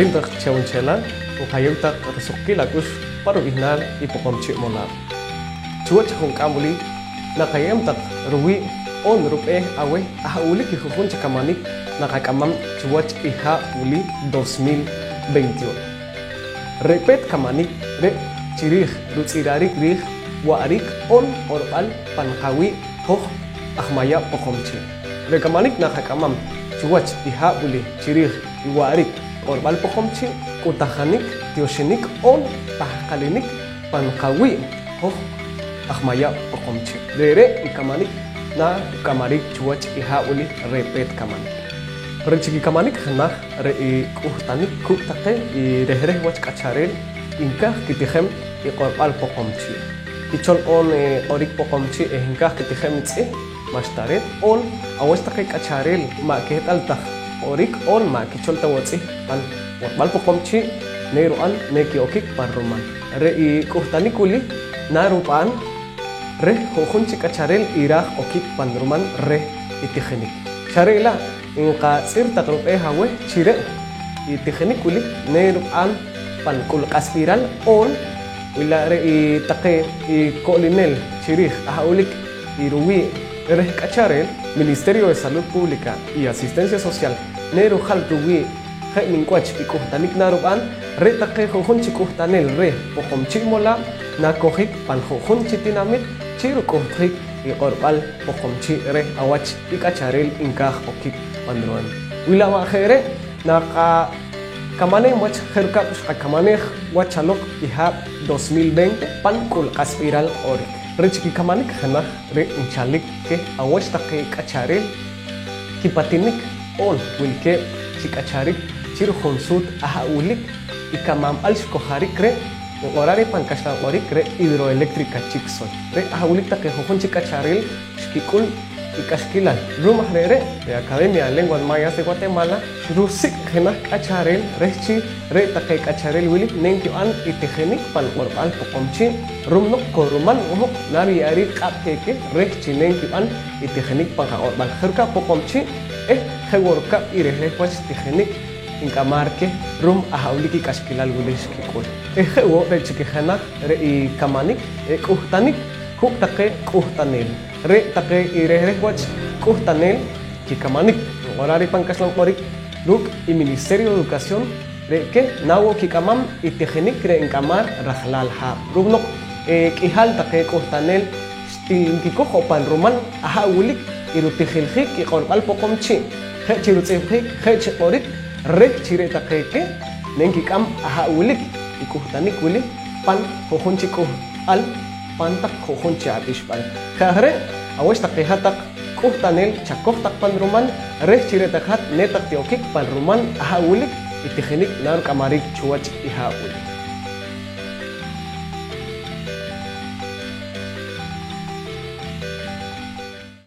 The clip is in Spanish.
Kalintak Chawunchela, Ukayutak Rasukilacus, Paruinal, Hipocomchi Mola. Chuach Hunkamuli, Nakayamtak, Rui, On Rupe, Awe, Ahuliki Hukuncha Kamanik, Nakakamam, Chuach Iha Uli 2021. Repet Kamanik, Re Chirich, Rutsirarik Rich, Warik, On Oral, Panhawi, Hoch, Ahmaya Pocomchi. Rekamanik Nakakamam, Chuach Iha Uli, Chirich, Warik, Orbal Pocomchi, Kutahanik, Tioshinik, On, Tahkalinik, Panhawi, Hoch, Ahmaya Pocomchi. Dere Ikamanik, Na Kamarik, Chuach Iha Uli, Repet Kamanik. Rechiki Kamanik, Hanah, Re Kuhtanik, Kutake, Rehere Watch Kacharel, Inka, Kitihem, Orbal Pocomchi. Kichol on Orik Pocomchi, Inka, Kitihem, Mashtaret, On, Awestake Kacharel, Maket Alta. Orik on ma kichol tawatsi pan Orbal Pocomchi Neruan Nekiokik pan Roman Re I Kuhtanikuli Narupan Re Hohunchi Kacharel Irah Okik pan Roman Re Itigenik Charela Inka Sirta Rupe Hawe Chire Itigenikuli Neruan pan Kul Aspiral on Wila Re I Take I Colinel Chirih Ahaulik Irui Re Kacharel Ministerio de Salud Pública y Asistencia Social Nero Haltuwi Minquach y Kuhtanik Naruban Retake Jojunchi Kuhtanel Re Pocomchi Mola Nakojik Pan Jojunchi Tinamit Chiru Kohik y Orbal Pocomchi Re Awach y Kacharel Inkaj Okik Pandruan Wila Wajere Naka Kamane Wach Herkapus Kamane Wachalok Iha 2020 Pan Kul Aspiral Orik Rechiki Kamanik Hana Re Inchalik ke Awach Take Kacharel Kipatinik On Wilke Chikacharik Chiru Honsut Ahaulik Ikamam Alshkoharik Re Orare Pankashtan Orik Re Hidroeléctrica Chikson Re Ahaulik Take Hon Chikacharel Shkikul Ikashkilan Rumah Re Academia de Lenguas Mayas de Guatemala Rusik Henak Kacharel Rechi Re Take Kacharel Wilik Nenkyoan Itegenik Pan Orbal Pocomchi Rumnok Koruman Uhok Nari Ari Kapkeke Rechi Nenkyoan Itegenik Pan Orbal Herka Pocomchi Heworka Irehe Wach Tigenik Inkamarke Rum Ahauliki Kashkilal Wilishki Kul Hewo Rechiki Hana Re Kamanik Kuhtanik Kuhtake Kuhtanel Re Take Irehe Wach Kuhtanel Kikamanik Orari Pankaslan Orik Luk y Ministerio de Educación Re que Nawo Kikamam Itegenik Re Inkamar Rajlal Ha Rubnok Kihal Take Kuhtanel Stinkiko Pan Roman Ahaulik Irutijilhik y Orbal Pocomchi Hechirutzihik Hech Orik Re Chireta Keke Nenkikam Ahaulik y Kuhtanik Wili Pan Jojunchiko Al Pantak Jojunchi Atishpal Jahre Awesta Kehatak Kuhtanel Chakoftak Pan Roman Re Chireta Hat Netak Teokik Pan Roman Ahaulik Itigenik Nar Kamarik Chuach Ihaulik